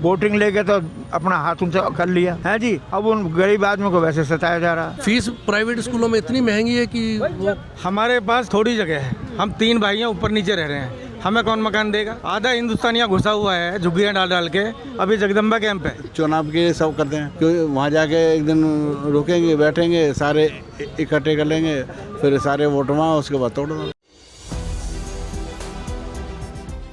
Voting लेके तो अपना हाथ उनसे कर लिया है जी। अब उन गरीब आदमी को वैसे सताया जा रहा है। फीस प्राइवेट स्कूलों में इतनी महंगी है कि वो हमारे पास थोड़ी जगह है, हम 3 भाई हैं, ऊपर नीचे रह रहे हैं, हमें कौन मकान देगा। आधा हिंदुस्तान यहाँ घुसा हुआ है झुग्गियाँ डाल डाल के। अभी जगदम्बा कैंप है, चुनाव के सब करते हैं, क्योंकि वहाँ जाके एक दिन रुकेंगे, बैठेंगे, सारे इकट्ठे कर लेंगे, फिर सारे वोट वहाँ, उसके बाद तोड़ दो।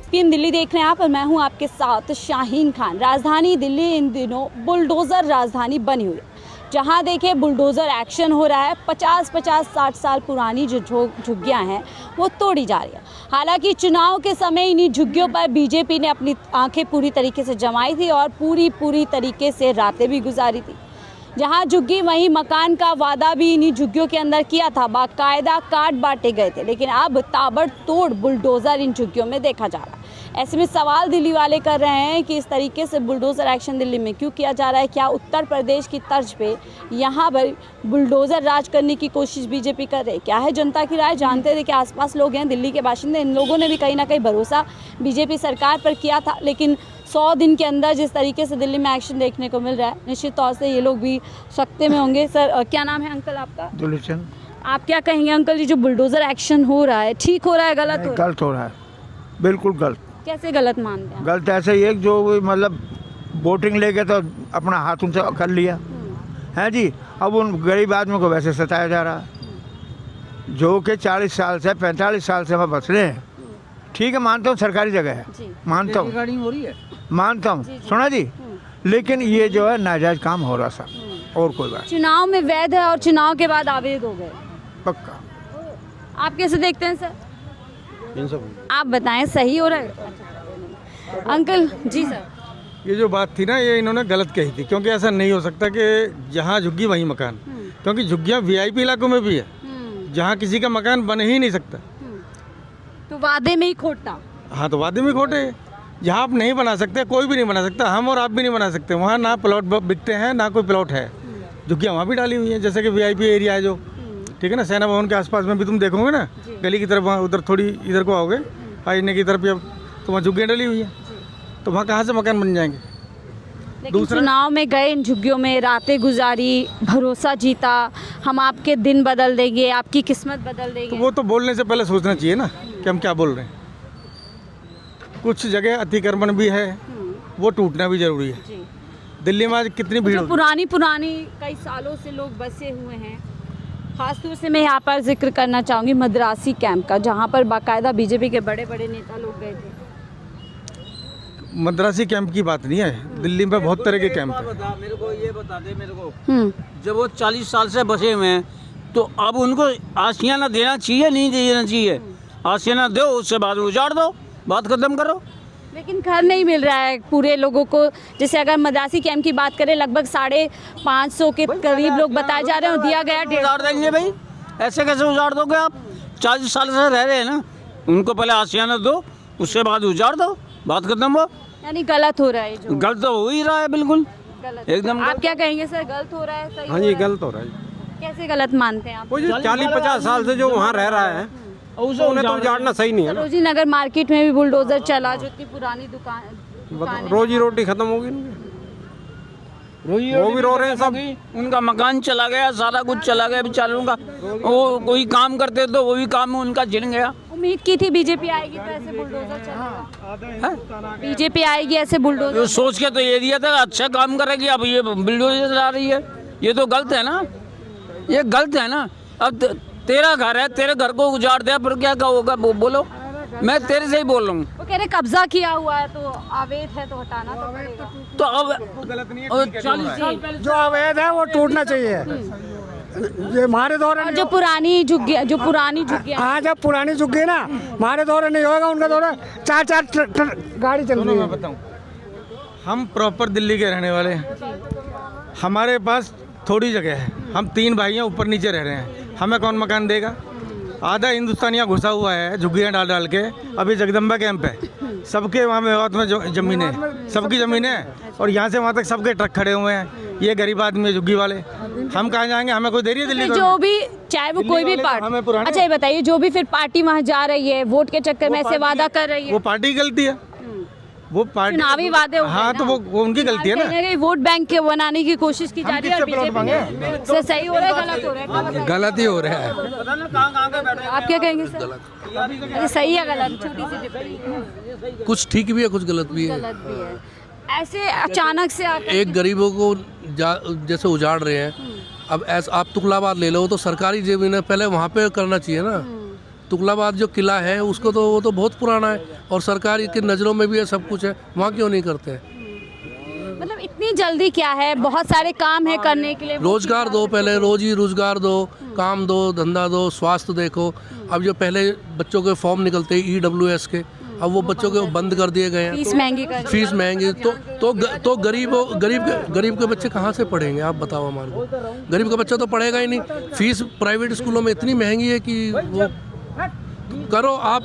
पीएम दिल्ली देख रहे हैं आप और मैं हूं आपके साथ शाहीन खान। राजधानी दिल्ली इन दिनों बुलडोज़र राजधानी बनी हुई है। जहां देखे बुलडोज़र एक्शन हो रहा है। 50-60 साल पुरानी जो झुग्गियां हैं वो तोड़ी जा रही है। हालांकि चुनाव के समय इन्हीं झुग्गियों पर बीजेपी ने अपनी आंखें पूरी तरीके से जमाई थी और पूरी तरीके से रातें भी गुजारी थी। जहां झुग्गी वहीं मकान का वादा भी इन्हीं झुग्गियों के अंदर किया था, बाकायदा कार्ड बांटे गए थे, लेकिन अब ताबड़तोड़ बुलडोज़र इन झुग्गियों में देखा जा रहा है। ऐसे में सवाल दिल्ली वाले कर रहे हैं कि इस तरीके से बुलडोज़र एक्शन दिल्ली में क्यों किया जा रहा है। क्या उत्तर प्रदेश की तर्ज पे यहाँ पर बुलडोज़र राज करने की कोशिश बीजेपी कर रही है? क्या है जनता की राय, जानते थे कि आसपास लोग हैं दिल्ली के बाशिंदे, इन लोगों ने भी कहीं ना कहीं भरोसा बीजेपी सरकार पर किया था, लेकिन 100 दिन के अंदर जिस तरीके से दिल्ली में एक्शन देखने को मिल रहा है, निश्चित तौर से ये लोग भी सख्ते में होंगे। सर क्या नाम है अंकल आपका? दुलचंद। आप क्या कहेंगे अंकल, ये जो बुलडोज़र एक्शन हो रहा है ठीक हो रहा है गलत हो रहा है? गलत हो रहा है, बिल्कुल गलत। कैसे गलत मानते हैं? गलत ऐसे ही है जो मतलब वोटिंग लेके तो अपना हाथ उनसे कर लिया है जी। अब उन गरीब आदमी को वैसे सताया जा रहा है जो कि 40 साल से 45 साल से वहाँ बस रहे हैं। ठीक है, मानता हूँ सरकारी जगह है, मानता हूँ, मानता हूँ, सुना जी, लेकिन ये जो है नाजायज काम हो रहा था और कोई बात। चुनाव में वैध है और चुनाव के बाद अवैध हो गए, पक्का। आप कैसे देखते हैं सर? आप बताएं, सही हो रहा है? अंकल जी सर, ये जो बात थी ना, ये इन्होंने गलत कही थी, क्योंकि ऐसा नहीं हो सकता कि जहाँ झुग्गी वहीं मकान, क्योंकि झुग्गियाँ वीआईपी इलाकों में भी है जहाँ किसी का मकान बन ही नहीं सकता। तो वादे में ही खोटा। हाँ, तो वादे में खोटे। जहाँ आप नहीं बना सकते, कोई भी नहीं बना सकता, हम और आप भी नहीं बना सकते। वहाँ ना प्लॉट बिकते हैं ना कोई प्लॉट है। झुग्गियाँ वहाँ भी डाली हुई हैं, जैसे कि वीआईपी एरिया है जो, ठीक है ना, सेना भवन के आसपास में भी तुम देखोगे ना, गली की तरफ वहाँ उधर थोड़ी इधर को आओगे आईने की तरफ, तो वहाँ झुग्गियाँ डली हुई हैं, तो वहाँ कहाँ से मकान बन जाएंगे? लेकिन चुनाव में गए, इन झुग्गियों में रातें गुजारी, भरोसा जीता, हम आपके दिन बदल देंगे, आपकी किस्मत बदल देंगे। तो वो तो बोलने से पहले सोचना चाहिए ना कि हम क्या बोल रहे हैं। कुछ जगह अतिक्रमण भी है, वो टूटना भी जरूरी है। दिल्ली में आज कितनी भीड़ होगी। पुरानी कई सालों से लोग बसे हुए हैं। खासतौर से मैं यहाँ पर जिक्र करना चाहूँगी मद्रासी कैंप का, जहाँ पर बाकायदा बीजेपी के बड़े बड़े नेता लोग गए थे। मद्रासी कैंप की बात नहीं है, दिल्ली में बहुत तरह के कैंप हैं। मेरे को ये बता दे मेरे को, जब वो 40 साल से बसे हुए हैं, तो अब उनको आशियाना देना चाहिए, नहीं देना चाहिए? आशियाना दो, उससे बाद उजाड़ दो, बात खत्म करो। लेकिन घर नहीं मिल रहा है पूरे लोगों को। जैसे अगर मद्रासी कैंप की बात करें, लगभग 550 के करीब लोग बताए जा रहे हैं, दिया गया 150। उजाड़ देंगे भाई, ऐसे कैसे उजाड़ दोगे आप? 40 साल से रह रहे हैं ना, उनको पहले आशियाना दो, उसके बाद उजाड़ दो, बात खत्म हो। यानी गलत हो रहा है जो। गलत तो हो ही रहा है, बिल्कुल गलत एकदम। आप क्या कहेंगे सर, गलत हो रहा है सही? हाँ जी, गलत हो रहा है। कैसे गलत मानते हैं आप? वो जो 40-50 साल से जो वहाँ रह रहा है, उन्हें तो उजाड़ना सही नहीं है ना। सरोजी नगर मार्केट में भी बुलडोजर चला, जो इतनी पुरानी दुकान, रोजी रोटी खत्म होगी, वो भी रो रहे हैं सब। उनका मकान चला गया, सारा कुछ चला गया बेचारों का। वो कोई काम करते तो वो भी काम उनका छिन गया। उम्मीद की थी बीजेपी आएगी तो ऐसे बुलडोजर चलेगा, बीजेपी आएगी ऐसे बुलडोजर। तो सोच के तो ये दिया था अच्छा काम करेगी, अब ये बुलडोजर चला रही है, ये तो गलत है ना, ये गलत है ना। अब तेरा घर है, तेरे घर को उजाड़ दिया, फिर क्या होगा बोलो? मैं तेरे से ही बोल रहा हूँ। वो कह रहे कब्जा किया हुआ है तो अवैध है तो हटाना तो पड़ेगा। तो अब 40 साल पहले जो अवैध है वो टूटना चाहिए। ये हमारे दौरे जो पुरानी झुग्गियाँ हाँ, जब पुरानी झुग्गी ना, हमारे दौरे नहीं होगा, उनका दौरे 4 गाड़ी चल रही है। मैं बताऊँ, हम प्रॉपर दिल्ली के रहने वाले हैं, हमारे पास थोड़ी जगह है, हम 3 भाई हैं, ऊपर नीचे रह रहे हैं, हमें कौन मकान देगा। आधा हिंदुस्तान यहाँ घुसा हुआ है झुग्गियाँ डाल डाल के। अभी जगदम्बा कैंप है, सबके वहाँ मेवात में ज़मीन है, सबकी ज़मीन है, और यहाँ से वहाँ तक सबके ट्रक खड़े हुए हैं। ये गरीब आदमी है झुग्गी वाले, हम कहाँ जाएंगे? हमें कोई दे रही है दिल्ली? जो भी चाहे वो कोई भी पार्टी, अच्छा ये बताइए, जो भी फिर पार्टी वहाँ जा रही है वोट के चक्कर में ऐसे वादा कर रही है, वो पार्टी की गलती है। वो पार्टी चुनावी वादे हो गए हाँ ना। तो वो उनकी गलती है कहीं ना। कहीं वोट बैंक के बनाने की कोशिश की जा रही है और किससे वोट बीजेपी से सही हो रहा है गलत हो रहा है क्या बताएं? गलत ही हो रहा है। आप क्या कहेंगे सर? अरे सही है गलत, छोटी सी टिप्पणी। कुछ ठीक भी है, कुछ गलत भी है। गलत भी है। ऐसे अचानक से आप एक गरीबों को जैसे उजाड़ रहे हैं, अब ऐसा आप तुगलाबाद ले लो तो सरकारी जमीन है, पहले वहाँ पे करना चाहिए ना। तुगलाबाद जो किला है उसको तो वो तो बहुत पुराना है और सरकार की नज़रों में भी है, सब कुछ है, वहाँ क्यों नहीं करते हैं? मतलब इतनी जल्दी क्या है, बहुत सारे काम है करने के लिए। रोजगार दो, पहले रोज ही रोजगार दो, काम दो, धंधा दो, स्वास्थ्य देखो। अब जो पहले बच्चों के फॉर्म निकलते EWS के, अब वो बच्चों के बंद कर दिए गए हैं। फीस महंगी कर दी। फीस महंगी तो गरीब के बच्चे कहाँ से पढ़ेंगे? आप बताओ हमारे को। गरीब का बच्चा तो पढ़ेगा ही नहीं। फीस प्राइवेट स्कूलों में इतनी महंगी है कि वो करो, आप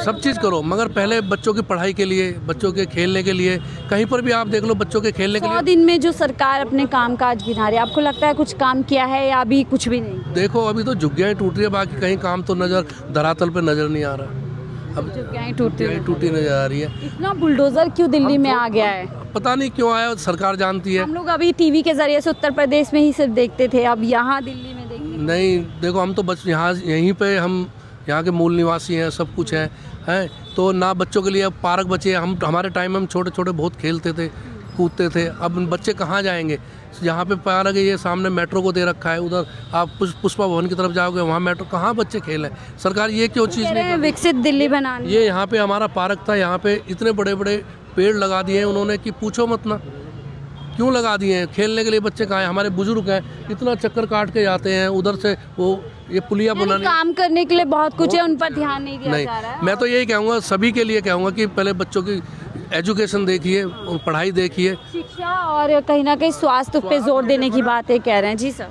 सब चीज़ करो, मगर पहले बच्चों की पढ़ाई के लिए, बच्चों के खेलने के लिए, कहीं पर भी आप देख लो बच्चों के खेलने के 100 लिए। दिन में जो सरकार अपने काम काज गिना रही है, आपको लगता है कुछ काम किया है या अभी कुछ भी नहीं? देखो अभी तो झुग्गियाँ टूट रही है, बाकी कहीं काम तो धरातल पे नज़र नहीं आ रहा। अब झुग्गियाँ टूटती हैं। टूटी नजर आ रही है। इतना बुलडोजर क्यों दिल्ली में आ गया है? पता नहीं क्यों आया, सरकार जानती है। हम लोग अभी टीवी के जरिए से उत्तर प्रदेश में ही सिर्फ देखते थे, अब यहाँ दिल्ली में देखते नहीं देखो, हम तो बस यहीं पे हम यहाँ के मूल निवासी हैं, सब कुछ हैं तो ना बच्चों के लिए अब पार्क बचे। हमारे टाइम में हम छोटे छोटे बहुत खेलते थे, कूदते थे। अब बच्चे कहाँ जाएंगे? यहाँ पे पार्क है, ये सामने मेट्रो को दे रखा है, उधर आप पुष्पा भवन की तरफ जाओगे, वहाँ मेट्रो, कहाँ बच्चे खेल हैं? सरकार ये क्यों चीज़ नहीं? विकसित दिल्ली बनाने। ये यहाँ पे हमारा पार्क था, यहाँ पे इतने बड़े बड़े पेड़ लगा दिए हैं उन्होंने कि पूछो मत ना। क्यों लगा दिए हैं? खेलने के लिए बच्चे कहाँ हैं? हमारे बुजुर्ग हैं, इतना चक्कर काट के जाते हैं उधर से, वो ये पुलिया यानी बनाने। काम करने के लिए बहुत कुछ है, उन पर ध्यान नहीं दिया नहीं, जा रहा है। मैं तो यही कहूँगा, सभी के लिए कहूँगा कि पहले बच्चों की एजुकेशन देखिए, पढ़ाई देखिए। शिक्षा और कहीं ना कहीं स्वास्थ्य पे जोर देने की बातें कह रहे हैं। जी सर।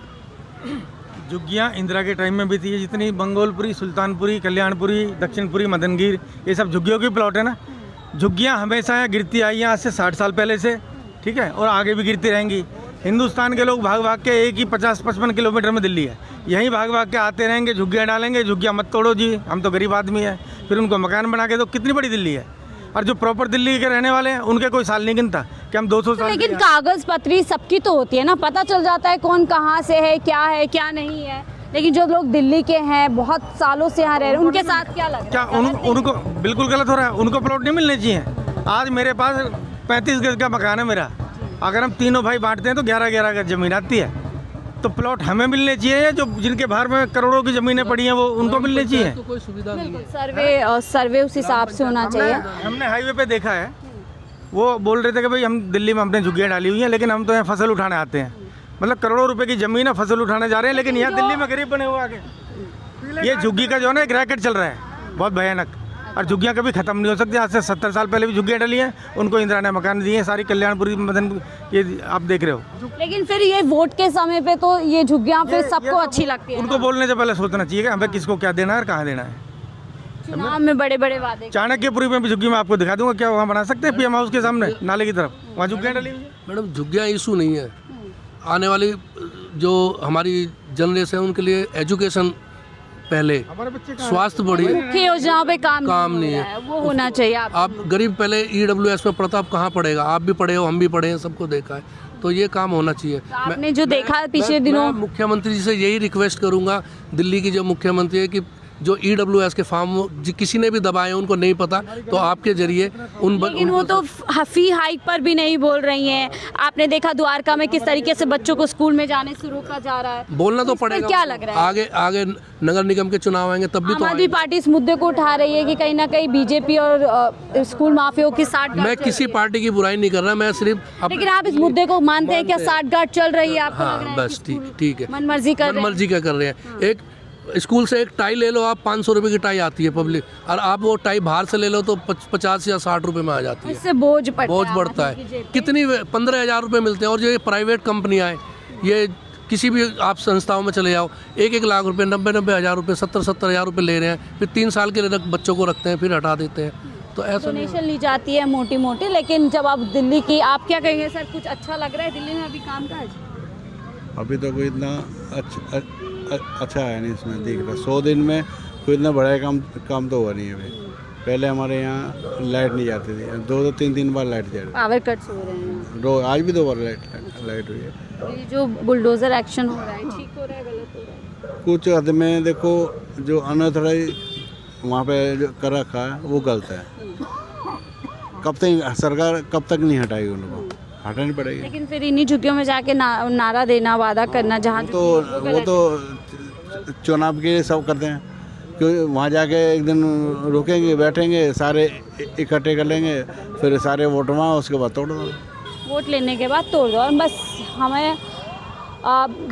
झुग्गियाँ इंदिरा के टाइम में भी थी, जितनी बंगोलपुरी, सुल्तानपुरी, कल्याणपुरी, दक्षिणपुरी, मदनगीर, ये सब झुग्गियों की प्लॉट है ना। झुग्गियाँ हमेशा यहाँ गिरती आई हैं, आज से 60 साल पहले से, ठीक है, और आगे भी गिरती रहेंगी। हिंदुस्तान के लोग भाग भाग के एक ही 50-55 किलोमीटर में दिल्ली है, यहीं भाग भाग के आते रहेंगे, झुग्गियाँ डालेंगे। झुग्गियाँ मत तोड़ो जी, हम तो गरीब आदमी है, फिर उनको मकान बना के दो। कितनी बड़ी दिल्ली है? और जो प्रॉपर दिल्ली के रहने वाले हैं उनके कोई साल नहीं गिनता कि हम 200 साल। लेकिन कागज पत्री सबकी तो होती है ना, पता चल जाता है कौन कहाँ से है क्या नहीं है। लेकिन जो लोग दिल्ली के हैं, बहुत सालों से यहाँ रह रहे हैं, उनके साथ क्या लग रहा है? उनको बिल्कुल गलत हो रहा है। उनको प्लॉट नहीं मिलने चाहिए। आज मेरे पास 35 गज का मकान है मेरा, अगर हम तीनों भाई बांटते हैं तो 11-11 गज जमीन आती है। तो प्लॉट हमें मिलने चाहिए, जो जिनके बाहर में करोड़ों की जमीनें पड़ी हैं वो उनको मिलने चाहिए। तो कोई सुविधा नहीं है। सर्वे उस हिसाब से होना चाहिए। हमने हाईवे पे देखा है, वो बोल रहे थे कि भाई हम दिल्ली में हमने झुग्गियाँ डाली हुई हैं, लेकिन हम तो यहाँ फसल उठाने आते हैं। मतलब करोड़ों रुपए की जमीन है, फसल उठाने जा रहे हैं, लेकिन यहाँ दिल्ली में गरीब बने हुए आगे। ये झुग्गी का जो है ना एक रैकेट चल रहा है बहुत भयानक, और झुग्गियाँ कभी खत्म नहीं हो सकती। आज से 70 साल पहले भी झुग्गियाँ डली हैं, उनको इंदिरा ने मकान दिए हैं, सारी कल्याणपुरी, मदन, ये आप देख रहे हो। लेकिन फिर ये वोट के समय पे तो ये झुग्गियाँ फिर सबको अच्छी लगती है। उनको बोलने से पहले सोचना चाहिए कि हमें किसको क्या देना है और कहाँ देना है। चुनाव में बड़े बड़े वादे। चाणक्यपुरी में भी झुग्गी मैं आपको दिखा दूंगा, क्या वहाँ बना सकते हैं? PM हाउस के सामने नाले की तरफ, वहाँ झुग्गियाँ डली हुई है। मैडम झुग्गियाँ इशू नहीं है। आने वाली जो हमारी जनरेशन है उनके लिए एजुकेशन पहले, स्वास्थ्य बढ़िए। मुख्य योजनाओं पे काम नहीं हो रहा है, वो होना चाहिए। आप गरीब पहले EWS में पढ़ता, आप कहाँ पढ़ेगा? आप भी पढ़े हो, हम भी पढ़े हैं, सबको देखा है, तो ये काम होना चाहिए। तो आपने जो देखा पिछले दिनों, मैं मुख्यमंत्री जी से यही रिक्वेस्ट करूंगा, दिल्ली की जो मुख्यमंत्री है, कि जो EWS के फॉर्म किसी ने भी दबाए उनको नहीं पता, तो आपके जरिए लेकिन वो तो फी हाइक पर भी नहीं बोल रही हैं। आपने देखा द्वारका में किस तरीके से बच्चों को स्कूल में जाने से रोका जा रहा है। बोलना तो इस पर पड़ेगा। क्या लग रहा है? आगे नगर निगम के चुनाव आएंगे तब भी आम तो आदमी पार्टी इस मुद्दे को उठा रही है कि कहीं ना कहीं बीजेपी और स्कूल माफियाओं की साठगांठ मैं चल किसी रही है। पार्टी की बुराई नहीं कर रहा, मैं सिर्फ लेकिन आप इस मुद्दे को मानते हैं क्या साठगांठ चल रही है? आपको लग रहा हाँ है बस कि ठीक है, मनमर्जी कर रहे हैं? मनमर्जी क्या कर रहे हैं। एक स्कूल से एक टाई ले लो आप, 500 रुपये की टाई आती है पब्लिक, और आप वो टाई बाहर से ले लो तो 50 या 60 रुपये में आ जाती है। इससे बोझ बढ़ता है। कितनी 15,000 रुपये मिलते हैं। और जो ये प्राइवेट कंपनियाँ हैं, ये किसी भी आप संस्थाओं में चले जाओ, 1-1 लाख रुपए, 90-90 हज़ार रुपये, 70-70 हज़ार रुपये ले रहे हैं, फिर 3 साल के लिए बच्चों को रखते हैं, फिर हटा देते हैं। तो ऐसा डोनेशन ली जाती है मोटी मोटी। लेकिन जब आप दिल्ली की, आप क्या कहेंगे सर, कुछ अच्छा लग रहा है दिल्ली में अभी काम काज? अभी तो कोई इतना अच्छा है नहीं इसमें दिख रहा। 100 दिन में कोई इतना बड़ा काम तो हुआ नहीं है अभी। पहले हमारे यहाँ लाइट नहीं जाती थी, 2-3 दिन बाद लाइट जा रही पावर कट्स हो रहे हैं। है। आज भी 2 बार लाइट हुई है। ये जो बुलडोजर एक्शन हो रहा है, ठीक हो रहा है, गलत हो रहा है? कुछ हद में देखो, जो अनऑथराइज वहाँ पे जो कर रखा है वो गलत है। कब तक सरकार कब तक नहीं हटाएगी उनको, हटानी पड़ेगी। लेकिन फिर इन्हीं झुग्गियों में जाके नारा देना, वादा करना, जहाँ वो तो चुनाव के लिए सब करते हैं, क्योंकि वहाँ जाके एक दिन रुकेंगे, बैठेंगे, सारे इकट्ठे कर लेंगे, फिर सारे वोट वहाँ, उसके बाद तोड़ दो। वोट लेने के बाद तोड़ दो। और बस हमें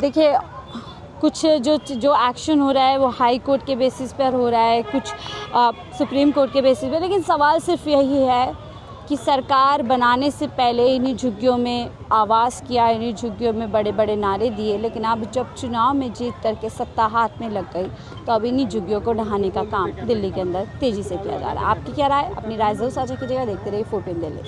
देखिए, कुछ जो एक्शन हो रहा है वो हाई कोर्ट के बेसिस पर हो रहा है, कुछ सुप्रीम कोर्ट के बेसिस पर, लेकिन सवाल सिर्फ यही है कि सरकार बनाने से पहले इन्हीं झुग्गियों में आवाज़ किया, इन्हीं झुग्गियों में बड़े बड़े नारे दिए, लेकिन अब जब चुनाव में जीत करके सत्ता हाथ में लग गई तो अब इन्हीं झुग्गियों को ढहाने का काम दिल्ली के अंदर तेज़ी से किया जा रहा है। आपकी क्या राय? अपनी राय ज़रूर साझा कीजिएगा। देखते रहिए 14 दिल्ली।